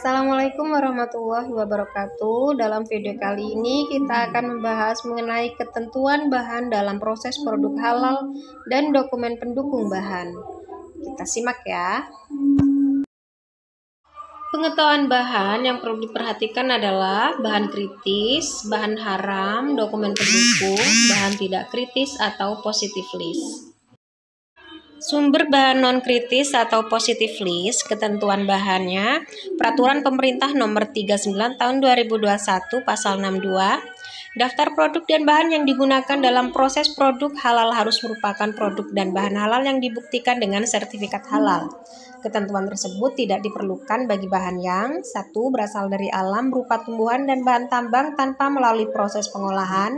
Assalamualaikum warahmatullahi wabarakatuh. Dalam video kali ini kita akan membahas mengenai ketentuan bahan dalam proses produk halal dan dokumen pendukung bahan. Kita simak ya. Pengetahuan bahan yang perlu diperhatikan adalah bahan kritis, bahan haram, dokumen pendukung, bahan tidak kritis atau positive list. Sumber bahan non-kritis atau positive list, ketentuan bahannya, Peraturan Pemerintah Nomor 39 Tahun 2021 Pasal 62, daftar produk dan bahan yang digunakan dalam proses produk halal harus merupakan produk dan bahan halal yang dibuktikan dengan sertifikat halal. Ketentuan tersebut tidak diperlukan bagi bahan yang 1. Berasal dari alam berupa tumbuhan dan bahan tambang tanpa melalui proses pengolahan.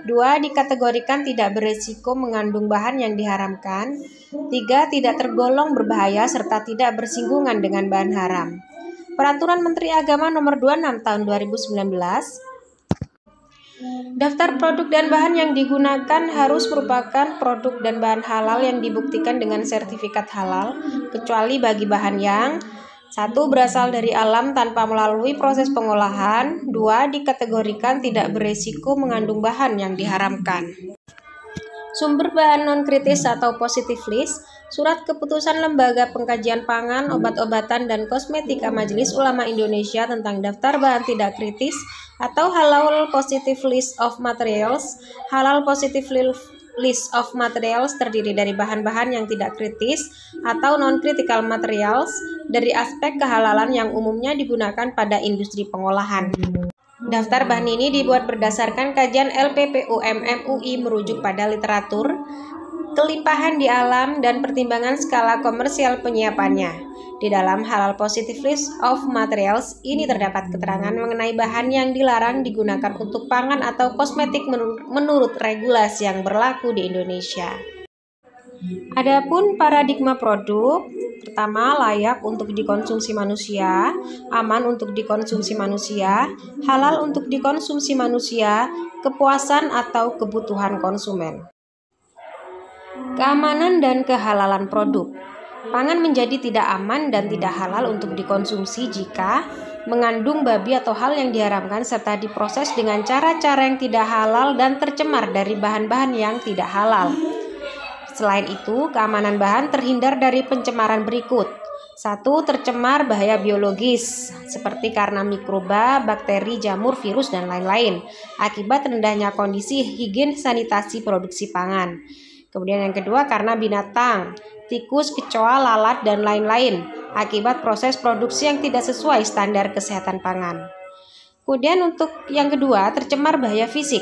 2. Dikategorikan tidak beresiko mengandung bahan yang diharamkan. 3. Tidak tergolong berbahaya serta tidak bersinggungan dengan bahan haram. Peraturan Menteri Agama Nomor 26 Tahun 2019. Daftar produk dan bahan yang digunakan harus merupakan produk dan bahan halal yang dibuktikan dengan sertifikat halal, kecuali bagi bahan yang 1. Berasal dari alam tanpa melalui proses pengolahan. 2. Dikategorikan tidak beresiko mengandung bahan yang diharamkan. Sumber bahan non-kritis atau positive list, Surat Keputusan Lembaga Pengkajian Pangan, Obat-obatan, dan Kosmetika Majelis Ulama Indonesia tentang daftar bahan tidak kritis atau Halal Positive List of Materials. Halal Positive List of Materials terdiri dari bahan-bahan yang tidak kritis atau non-critical materials dari aspek kehalalan yang umumnya digunakan pada industri pengolahan. Daftar bahan ini dibuat berdasarkan kajian LPPUM MUI merujuk pada literatur, kelimpahan di alam, dan pertimbangan skala komersial penyiapannya. Di dalam Halal Positive List of Materials ini terdapat keterangan mengenai bahan yang dilarang digunakan untuk pangan atau kosmetik menurut regulasi yang berlaku di Indonesia. Adapun paradigma produk, pertama, layak untuk dikonsumsi manusia, aman untuk dikonsumsi manusia, halal untuk dikonsumsi manusia, kepuasan atau kebutuhan konsumen. Keamanan dan kehalalan produk. Pangan menjadi tidak aman dan tidak halal untuk dikonsumsi jika mengandung babi atau hal yang diharamkan serta diproses dengan cara-cara yang tidak halal dan tercemar dari bahan-bahan yang tidak halal. Selain itu, keamanan bahan terhindar dari pencemaran berikut. 1. Tercemar bahaya biologis, seperti karena mikroba, bakteri, jamur, virus, dan lain-lain, akibat rendahnya kondisi higien sanitasi produksi pangan. Kemudian yang kedua, karena binatang, tikus, kecoa, lalat, dan lain-lain, akibat proses produksi yang tidak sesuai standar kesehatan pangan. Kemudian untuk yang kedua, tercemar bahaya fisik.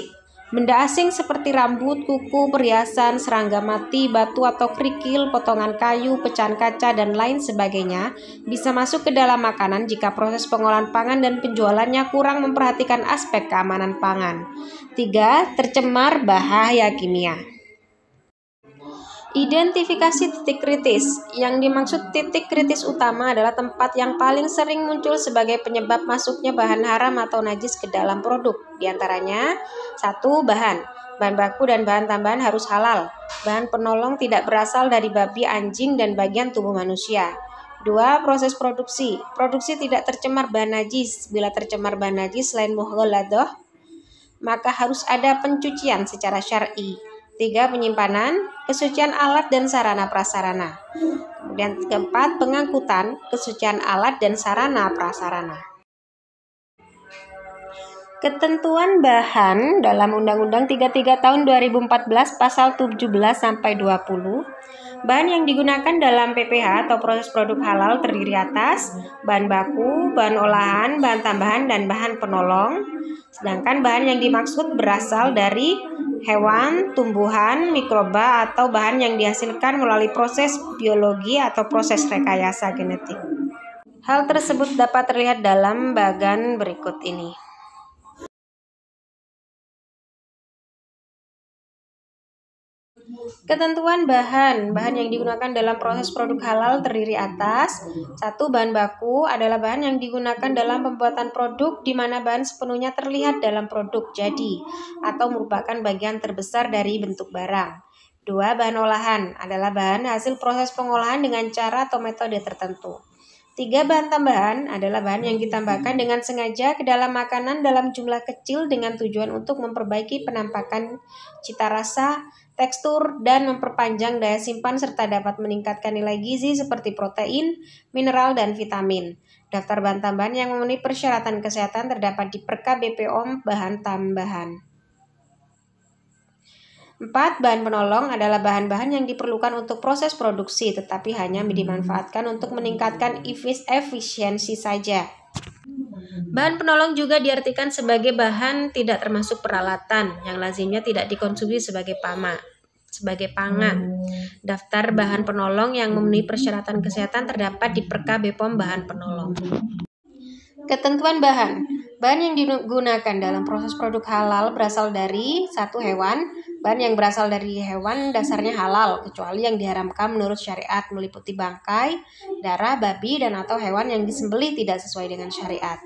Benda asing seperti rambut, kuku, perhiasan, serangga mati, batu atau kerikil, potongan kayu, pecahan kaca, dan lain sebagainya bisa masuk ke dalam makanan jika proses pengolahan pangan dan penjualannya kurang memperhatikan aspek keamanan pangan. 3. Tercemar bahaya kimia. Identifikasi titik kritis. Yang dimaksud titik kritis utama adalah tempat yang paling sering muncul sebagai penyebab masuknya bahan haram atau najis ke dalam produk. Di antaranya, 1. Bahan baku dan bahan tambahan harus halal. Bahan penolong tidak berasal dari babi, anjing, dan bagian tubuh manusia. 2. Proses produksi. Produksi tidak tercemar bahan najis. Bila tercemar bahan najis selain mughaladah, maka harus ada pencucian secara syar'i. 3. Penyimpanan, kesucian alat dan sarana prasarana. Kemudian keempat, pengangkutan, kesucian alat dan sarana prasarana. Ketentuan bahan dalam Undang-Undang 33 Tahun 2014 Pasal 17 sampai 20. Bahan yang digunakan dalam PPH atau proses produk halal terdiri atas bahan baku, bahan olahan, bahan tambahan, dan bahan penolong. Sedangkan bahan yang dimaksud berasal dari hewan, tumbuhan, mikroba, atau bahan yang dihasilkan melalui proses biologi atau proses rekayasa genetik. Hal tersebut dapat terlihat dalam bagan berikut ini. Ketentuan bahan yang digunakan dalam proses produk halal terdiri atas 1. Bahan baku adalah bahan yang digunakan dalam pembuatan produk di mana bahan sepenuhnya terlihat dalam produk jadi atau merupakan bagian terbesar dari bentuk barang. 2. Bahan olahan adalah bahan hasil proses pengolahan dengan cara atau metode tertentu. 3 bahan tambahan adalah bahan yang ditambahkan dengan sengaja ke dalam makanan dalam jumlah kecil dengan tujuan untuk memperbaiki penampakan, cita rasa, tekstur, dan memperpanjang daya simpan serta dapat meningkatkan nilai gizi seperti protein, mineral, dan vitamin. Daftar bahan tambahan yang memenuhi persyaratan kesehatan terdapat di Perka BPOM bahan tambahan. 4. Bahan penolong adalah bahan-bahan yang diperlukan untuk proses produksi tetapi hanya dimanfaatkan untuk meningkatkan efisiensi saja. Bahan penolong juga diartikan sebagai bahan tidak termasuk peralatan yang lazimnya tidak dikonsumsi sebagai pangan. Daftar bahan penolong yang memenuhi persyaratan kesehatan terdapat di Perka BPOM bahan penolong. Ketentuan bahan. Bahan yang digunakan dalam proses produk halal berasal dari 1. Hewan. Bahan yang berasal dari hewan dasarnya halal, kecuali yang diharamkan menurut syariat meliputi bangkai, darah, babi, dan atau hewan yang disembelih tidak sesuai dengan syariat.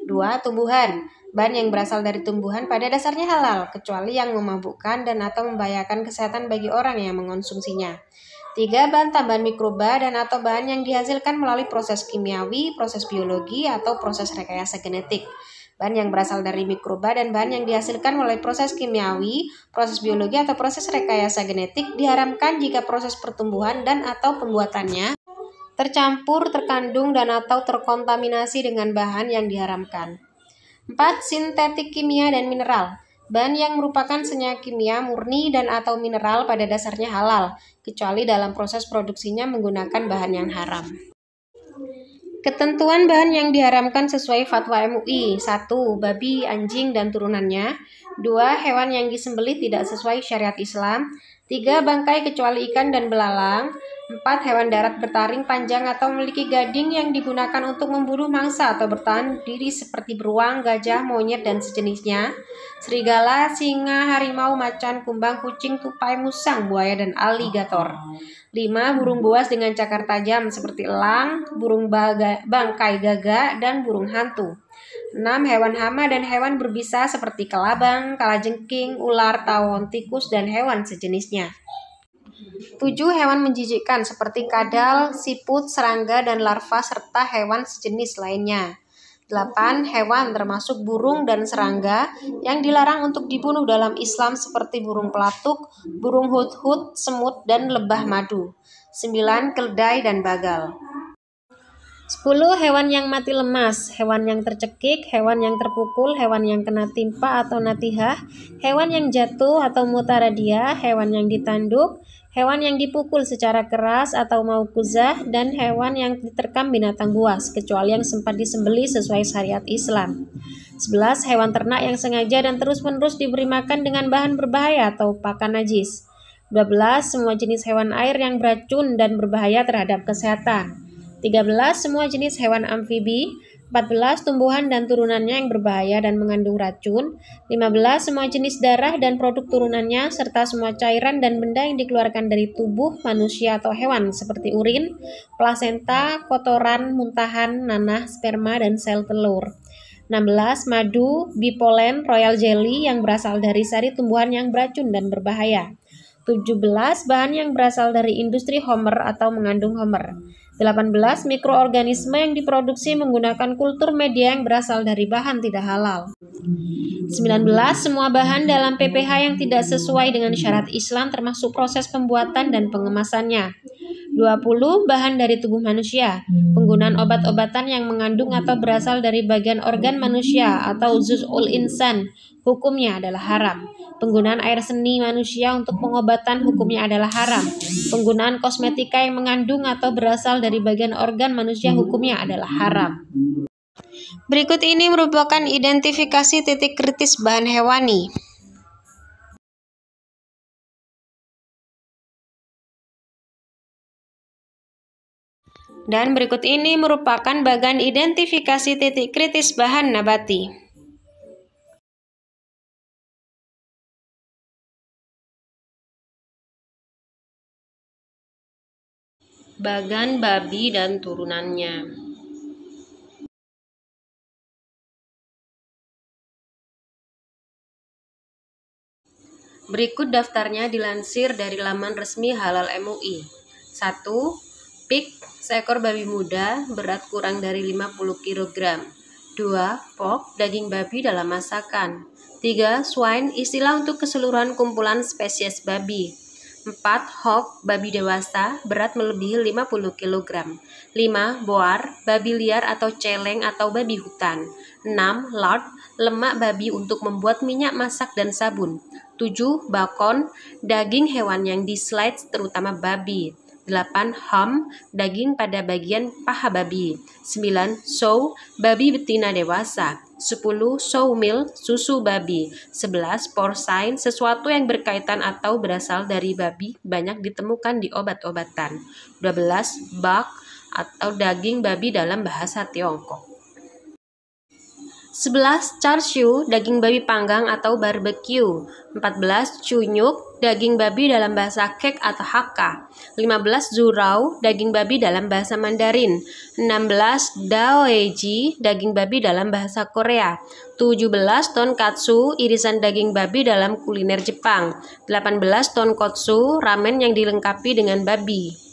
2. Tumbuhan. Bahan yang berasal dari tumbuhan pada dasarnya halal, kecuali yang memabukkan dan atau membahayakan kesehatan bagi orang yang mengonsumsinya. 3. Bahan tambahan mikroba dan atau bahan yang dihasilkan melalui proses kimiawi, proses biologi, atau proses rekayasa genetik. Bahan yang berasal dari mikroba dan bahan yang dihasilkan melalui proses kimiawi, proses biologi, atau proses rekayasa genetik diharamkan jika proses pertumbuhan dan atau pembuatannya tercampur, terkandung, dan atau terkontaminasi dengan bahan yang diharamkan. 4. Sintetik kimia dan mineral. Bahan yang merupakan senyawa kimia murni dan atau mineral pada dasarnya halal, kecuali dalam proses produksinya menggunakan bahan yang haram. Ketentuan bahan yang diharamkan sesuai fatwa MUI. 1. Babi, anjing, dan turunannya. 2. Hewan yang disembelih tidak sesuai syariat Islam. 3. Bangkai kecuali ikan dan belalang. 4. Hewan darat bertaring panjang atau memiliki gading yang digunakan untuk memburu mangsa atau bertahan diri seperti beruang, gajah, monyet, dan sejenisnya. Serigala, singa, harimau, macan, kumbang, kucing, tupai, musang, buaya, dan aligator. 5. Burung buas dengan cakar tajam seperti elang, burung bangkai gagak, dan burung hantu. 6. Hewan hama dan hewan berbisa seperti kelabang, kalajengking, ular, tawon, tikus, dan hewan sejenisnya. 7. Hewan menjijikkan seperti kadal, siput, serangga, dan larva serta hewan sejenis lainnya. 8. Hewan termasuk burung dan serangga yang dilarang untuk dibunuh dalam Islam seperti burung pelatuk, burung hudhud, semut, dan lebah madu. 9. Keledai dan bagal. 10. Hewan yang mati lemas, hewan yang tercekik, hewan yang terpukul, hewan yang kena timpa atau natihah, hewan yang jatuh atau mutaradia, hewan yang ditanduk, hewan yang dipukul secara keras atau maukuzah, dan hewan yang diterkam binatang buas, kecuali yang sempat disembelih sesuai syariat Islam. 11. Hewan ternak yang sengaja dan terus-menerus diberi makan dengan bahan berbahaya atau pakan najis. 12. Semua jenis hewan air yang beracun dan berbahaya terhadap kesehatan. 13. Semua jenis hewan amfibi. 14. Tumbuhan dan turunannya yang berbahaya dan mengandung racun. 15. Semua jenis darah dan produk turunannya, serta semua cairan dan benda yang dikeluarkan dari tubuh manusia atau hewan seperti urin, plasenta, kotoran, muntahan, nanah, sperma, dan sel telur. 16. Madu, bipolen, royal jelly yang berasal dari sari tumbuhan yang beracun dan berbahaya. 17. Bahan yang berasal dari industri homer atau mengandung homer. 18. Mikroorganisme yang diproduksi menggunakan kultur media yang berasal dari bahan tidak halal. 19. Semua bahan dalam PPH yang tidak sesuai dengan syarat Islam termasuk proses pembuatan dan pengemasannya. 20. Bahan dari tubuh manusia. Penggunaan obat-obatan yang mengandung atau berasal dari bagian organ manusia atau juz'ul insan hukumnya adalah haram. Penggunaan air seni manusia untuk pengobatan hukumnya adalah haram. Penggunaan kosmetika yang mengandung atau berasal dari bagian organ manusia hukumnya adalah haram. Berikut ini merupakan identifikasi titik kritis bahan hewani. Dan berikut ini merupakan bagan identifikasi titik kritis bahan nabati. Bagan babi dan turunannya. Berikut daftarnya dilansir dari laman resmi Halal MUI. 1. Pig, seekor babi muda, berat kurang dari 50 kg. 2. Pork, daging babi dalam masakan. 3. Swine, istilah untuk keseluruhan kumpulan spesies babi. 4. Hog, babi dewasa, berat melebihi 50 kg. 5. Boar, babi liar atau celeng atau babi hutan. 6. Lard, lemak babi untuk membuat minyak masak dan sabun. 7. Bacon, daging hewan yang di-slice terutama babi. 8. Ham, daging pada bagian paha babi. 9. Sow, babi betina dewasa. 10. Sawmeal, susu babi. 11. Porcine, sesuatu yang berkaitan atau berasal dari babi, banyak ditemukan di obat-obatan. 12. Buck, atau daging babi dalam bahasa Tiongkok. 11. Char siu, daging babi panggang atau barbecue. 14. Chunyuk, daging babi dalam bahasa Kek atau Hakka. 15. Zurao, daging babi dalam bahasa Mandarin. 16. Daoeji, daging babi dalam bahasa Korea. 17. Tonkatsu, irisan daging babi dalam kuliner Jepang. 18. Tonkotsu, ramen yang dilengkapi dengan babi.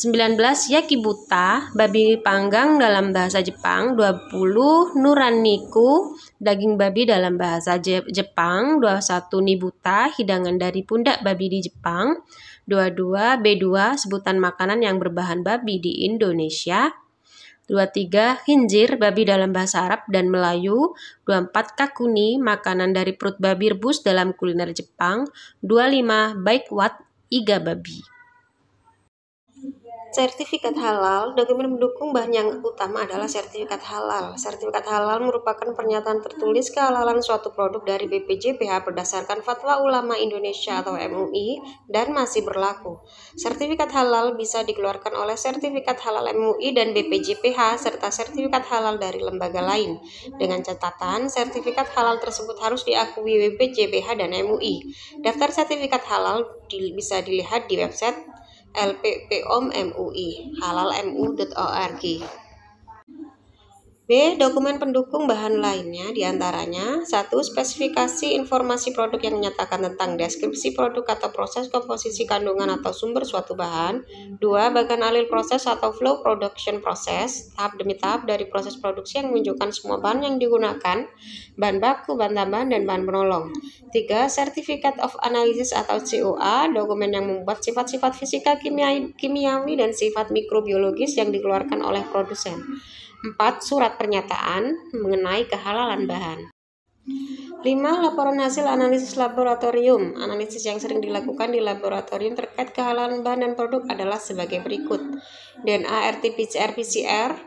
19. Yakibuta, babi panggang dalam bahasa Jepang. 20. Nuraniku, daging babi dalam bahasa Jepang. 21. Nibuta, hidangan dari pundak babi di Jepang. 22. B2, sebutan makanan yang berbahan babi di Indonesia. 23. Khinzir, babi dalam bahasa Arab dan Melayu. 24. Kakuni, makanan dari perut babi rebus dalam kuliner Jepang. 25. Baikwat, iga babi. Sertifikat halal, dokumen pendukung bahan yang utama adalah sertifikat halal. Sertifikat halal merupakan pernyataan tertulis kehalalan suatu produk dari BPJPH berdasarkan Fatwa Ulama Indonesia atau MUI dan masih berlaku. Sertifikat halal bisa dikeluarkan oleh sertifikat halal MUI dan BPJPH serta sertifikat halal dari lembaga lain. Dengan catatan, sertifikat halal tersebut harus diakui BPJPH dan MUI. Daftar sertifikat halal bisa dilihat di website LPPOM MUI, halalmu.org. B. Dokumen pendukung bahan lainnya diantaranya 1. Spesifikasi informasi produk yang menyatakan tentang deskripsi produk atau proses komposisi kandungan atau sumber suatu bahan. 2. Bagan alil proses atau flow production process, tahap demi tahap dari proses produksi yang menunjukkan semua bahan yang digunakan, bahan baku, bahan tambahan, dan bahan penolong. 3. Certificate of Analysis atau COA, dokumen yang membuat sifat-sifat fisika kimiawi dan sifat mikrobiologis yang dikeluarkan oleh produsen. 4. Surat pernyataan mengenai kehalalan bahan. 5. Laporan hasil analisis laboratorium. Analisis yang sering dilakukan di laboratorium terkait kehalalan bahan dan produk adalah sebagai berikut. DNA, RT-PCR, PCR,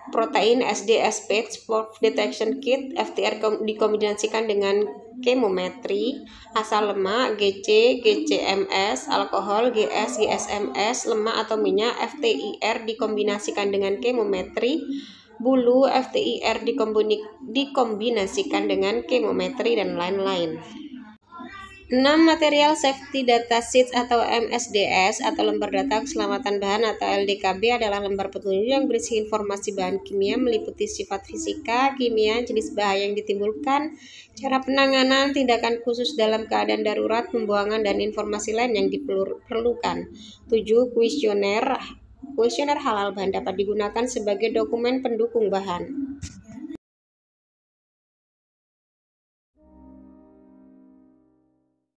protein, SD-SPH, spot detection kit, FTR dikombinasikan dengan kemometri, asal lemak, GC, GCMS, alkohol, GS, GSMS, lemak atau minyak, FTIR dikombinasikan dengan kemometri, bulu, FTIR dikombinasikan dengan kemometri, dan lain-lain. 6. Material Safety Data Sheet atau MSDS atau lembar data keselamatan bahan atau LDKB adalah lembar petunjuk yang berisi informasi bahan kimia meliputi sifat fisika, kimia, jenis bahaya yang ditimbulkan, cara penanganan, tindakan khusus dalam keadaan darurat, pembuangan, dan informasi lain yang diperlukan. 7. Kuesioner halal bahan dapat digunakan sebagai dokumen pendukung bahan.